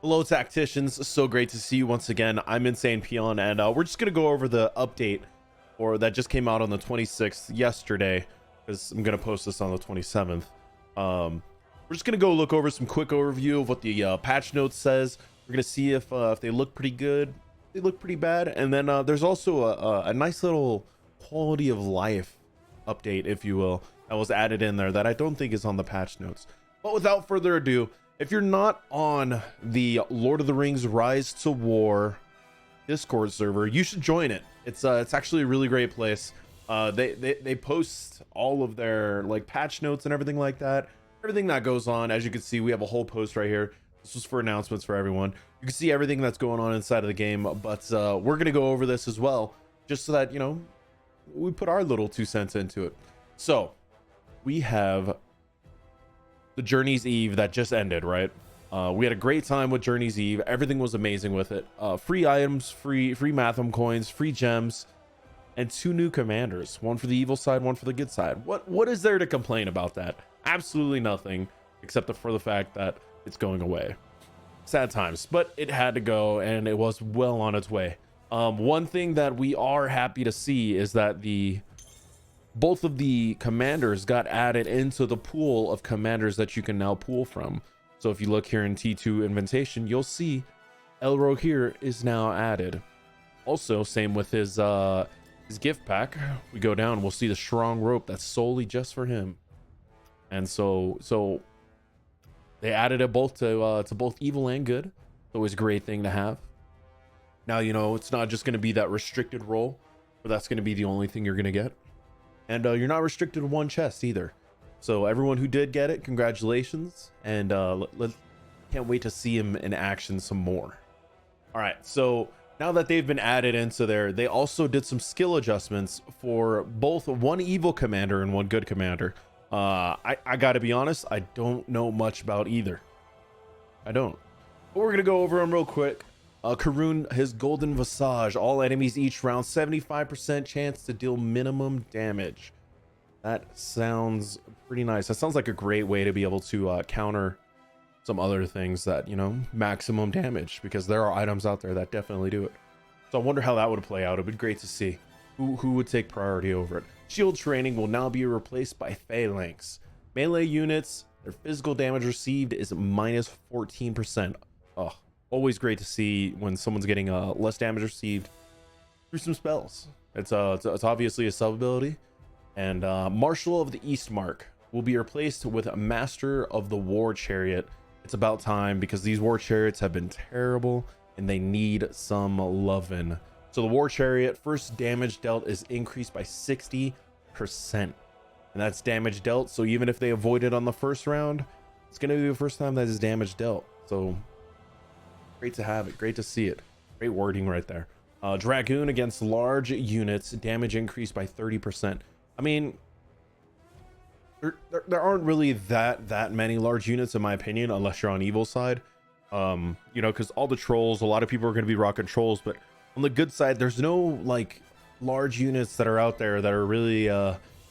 Hello, tacticians. So great to see you once again. I'm Insane Peon, and we're just gonna go over the update or that just came out on the 26th yesterday, because I'm gonna post this on the 27th. We're just gonna go look over some quick overview of what the patch notes says. We're gonna see if they look pretty good, they look pretty bad, and then there's also a nice little quality of life update, if you will, that was added in there that I don't think is on the patch notes. But without further ado, if you're not on the Lord of the Rings Rise to War Discord server, you should join it. It's actually a really great place. They post all of their like patch notes and everything like that. Everything that goes on. As you can see, we have a whole post right here. This was for announcements for everyone. You can see everything that's going on inside of the game, but we're gonna go over this as well, just so that, you know, we put our little 2 cents into it. So we have the Journey's Eve that just ended, right? We had a great time with Journey's Eve. Everything was amazing with it. Free items, free Matham coins, free gems, and 2 new commanders. One for the evil side, one for the good side. What is there to complain about that? Absolutely nothing, except for the fact that it's going away. Sad times, but it had to go, and it was well on its way. One thing that we are happy to see is that both of the commanders got added into the pool of commanders that you can now pull from. So if you look here in T2 invitation, you'll see Elro here is now added. Also, same with his gift pack. We go down, we'll see the strong rope that's solely just for him. And so they added it both to both evil and good. It's always a great thing to have. Now, you know, it's not just going to be that restricted role, but that's going to be the only thing you're going to get. And you're not restricted to one chest either. So everyone who did get it, congratulations. And can't wait to see him in action some more. All right, so now that they've been added into there, they also did some skill adjustments for both one evil commander and one good commander. I gotta be honest, I don't know much about either. I don't. But we're gonna go over them real quick. Karun, his golden visage, all enemies each round, 75% chance to deal minimum damage. That sounds pretty nice. That sounds like a great way to be able to counter some other things that, you know, maximum damage, because there are items out there that definitely do it. So I wonder how that would play out. It'd be great to see who would take priority over it. Shield training will now be replaced by phalanx. Melee units, their physical damage received is minus 14%. Oh, always great to see when someone's getting less damage received through some spells. It's obviously a sub ability. And Marshal of the East Mark will be replaced with a Master of the War Chariot. It's about time, because these War Chariots have been terrible and they need some lovin'. So the War Chariot, first damage dealt is increased by 60%. And that's damage dealt. So even if they avoid it on the first round, it's going to be the first time that is damage dealt. So great to have it. Great to see it. Great wording right there. Dragoon against large units, damage increased by 30%. I mean, there aren't really that many large units, in my opinion, unless you're on evil side. You know, because all the trolls, a lot of people are going to be rocking trolls, but on the good side, there's no like large units that are out there that are really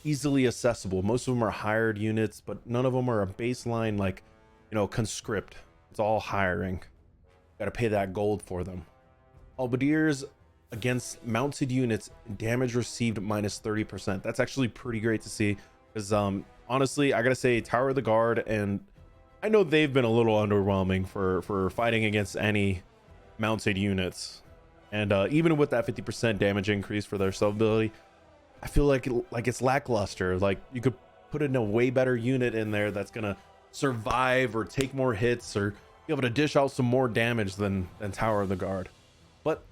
easily accessible. Most of them are hired units, but none of them are a baseline, like, you know, conscript. It's all hiring. Got to pay that gold for them. Halberdiers against mounted units, damage received minus 30%. That's actually pretty great to see, because honestly, I gotta say, Tower of the Guard, and I know they've been a little underwhelming for fighting against any mounted units. And even with that 50% damage increase for their sub ability, I feel like it's lackluster. Like, you could put in a way better unit in there that's gonna survive or take more hits or be able to dish out some more damage than Tower of the Guard. But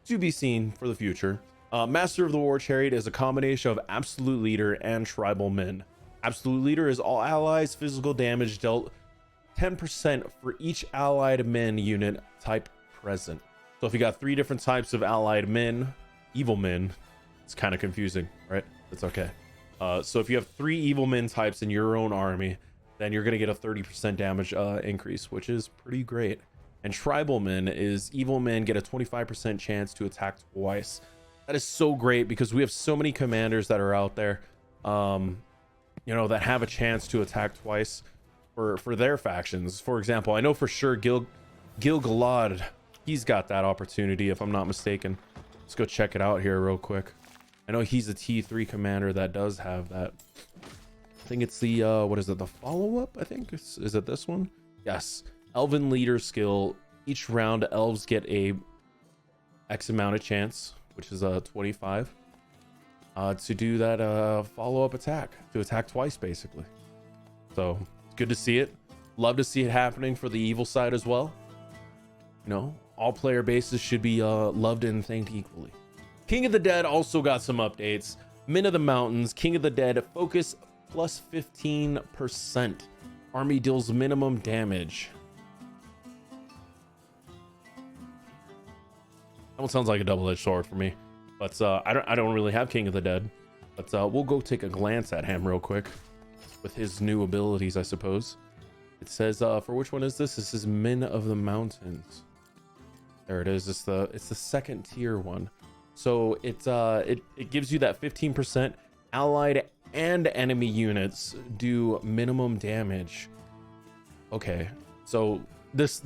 to be seen for the future. Master of the War Chariot is a combination of Absolute Leader and Tribal Men. Absolute Leader is all allies, physical damage dealt 10% for each allied men unit type present. So if you got 3 different types of allied men, evil men, it's kind of confusing, right? It's okay. So if you have 3 evil men types in your own army, then you're going to get a 30% damage increase, which is pretty great. And Tribal Men is evil men get a 25% chance to attack twice. That is so great, because we have so many commanders that are out there, you know, that have a chance to attack twice for their factions. For example, I know for sure Gil-galad, he's got that opportunity if I'm not mistaken. Let's go check it out here real quick. I know he's a T3 commander that does have that. I think it's the what is it, the follow-up? I think is it this one? Yes. Elven leader skill. Each round elves get a X amount of chance, which is 25, to do that follow-up attack, to attack twice basically. So it's good to see it. Love to see it happening for the evil side as well. You know, all player bases should be loved and thanked equally. King of the Dead also got some updates. Men of the Mountains, King of the Dead, focus plus 15%. Army deals minimum damage. That one sounds like a double-edged sword for me, but I don't really have King of the Dead, but we'll go take a glance at him real quick with his new abilities, I suppose. It says for which one is this? This is Men of the Mountains. There it is. It's the second tier one. So it gives you that 15%. Allied and enemy units do minimum damage. Okay, so this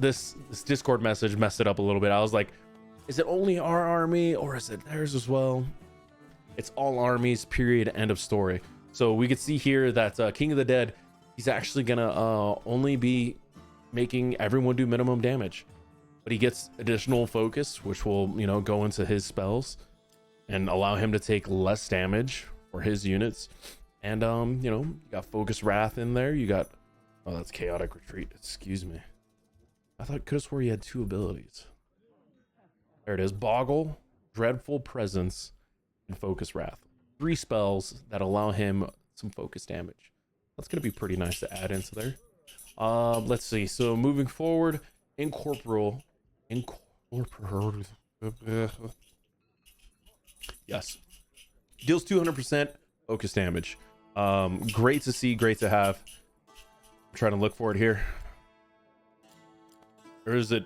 Discord message messed it up a little bit. I was like, is it only our army or is it theirs as well? It's all armies, period, end of story. So we could see here that King of the Dead, he's actually gonna only be making everyone do minimum damage, but he gets additional focus, which will, you know, go into his spells and allow him to take less damage for his units. And you know, you got Focus Wrath in there. You got, oh, that's Chaotic Retreat, excuse me. I thought, could have swore he had two abilities. There it is. Boggle, Dreadful Presence, and Focus Wrath. 3 spells that allow him some focus damage. That's going to be pretty nice to add into there. Let's see. So moving forward, Incorporeal. Yes. Deals 200% focus damage. Great to see, great to have. I'm trying to look for it here. Or is it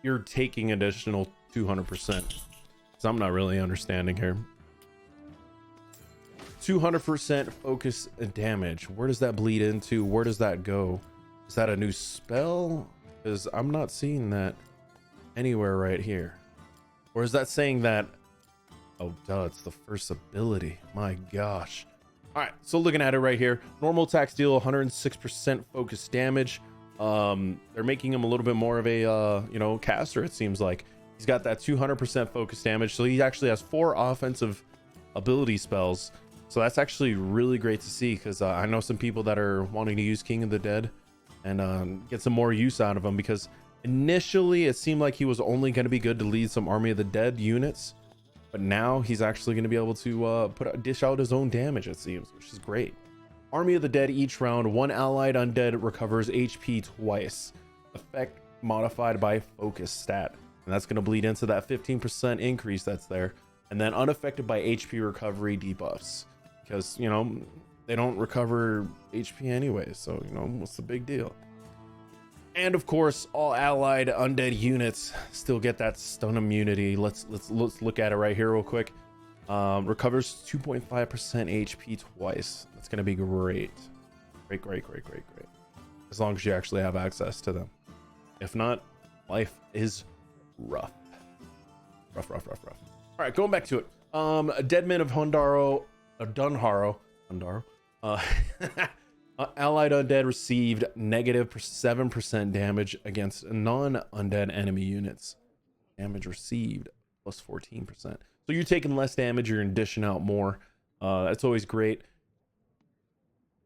you're taking additional 200%? So I'm not really understanding here. 200% focus damage. Where does that bleed into? Where does that go? Is that a new spell? Because I'm not seeing that anywhere right here. Or is that saying that, oh duh, it's the first ability. My gosh. All right, so looking at it right here, normal attacks deal 106% focus damage. They're making him a little bit more of a you know, caster. It seems like he's got that 200% focus damage, so he actually has 4 offensive ability spells. So that's actually really great to see, because I know some people that are wanting to use King of the Dead and get some more use out of him, because initially it seemed like he was only going to be good to lead some Army of the Dead units, but now he's actually going to be able to dish out his own damage, it seems, which is great. Army of the Dead, each round, 1 allied undead recovers HP twice. Effect modified by focus stat. And that's going to bleed into that 15% increase that's there. And then unaffected by HP recovery debuffs. Because, you know, they don't recover HP anyway. So, you know, what's the big deal? And of course, all allied undead units still get that stun immunity. Let's look at it right here real quick. Recovers 2.5% HP twice. That's going to be great. Great. As long as you actually have access to them. If not, life is rough. Rough. All right, going back to it. Deadman of Dunharo. Allied undead received negative 7% damage against non-undead enemy units. Damage received plus 14%. So you're taking less damage, you're dishing out more. That's always great.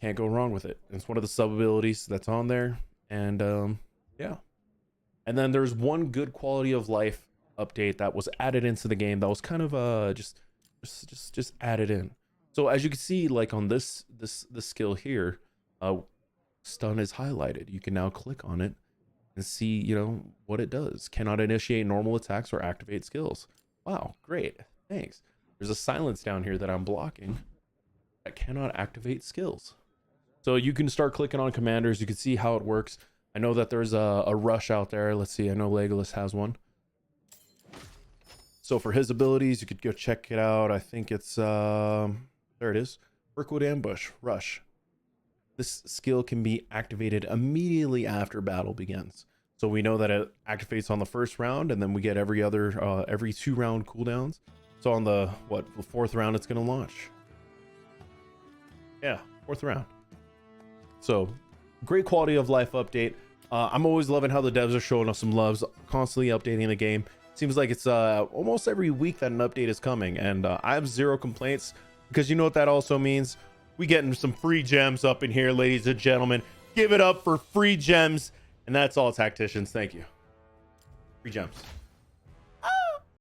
Can't go wrong with it. It's one of the sub abilities that's on there. And yeah. And then there's one good quality of life update that was added into the game that was kind of just added in. So as you can see, like on this skill here, stun is highlighted. You can now click on it and see, you know, what it does. Cannot initiate normal attacks or activate skills. Wow, great. Thanks. There's a silence down here that I'm blocking that cannot activate skills. So you can start clicking on commanders. You can see how it works. I know that there's a rush out there. Let's see. I know Legolas has one. So for his abilities, you could go check it out. I think it's there it is. Mirkwood Ambush Rush. This skill can be activated immediately after battle begins. So we know that it activates on the first round, and then we get every 2-round cooldowns. So on the fourth round, it's gonna launch. Yeah, fourth round. So great quality of life update. I'm always loving how the devs are showing us some loves, constantly updating the game. Seems like it's almost every week that an update is coming, and I have zero complaints, because you know what that also means. We getting some free gems up in here, ladies and gentlemen. Give it up for free gems. And that's all, tacticians. Thank you. Free gems.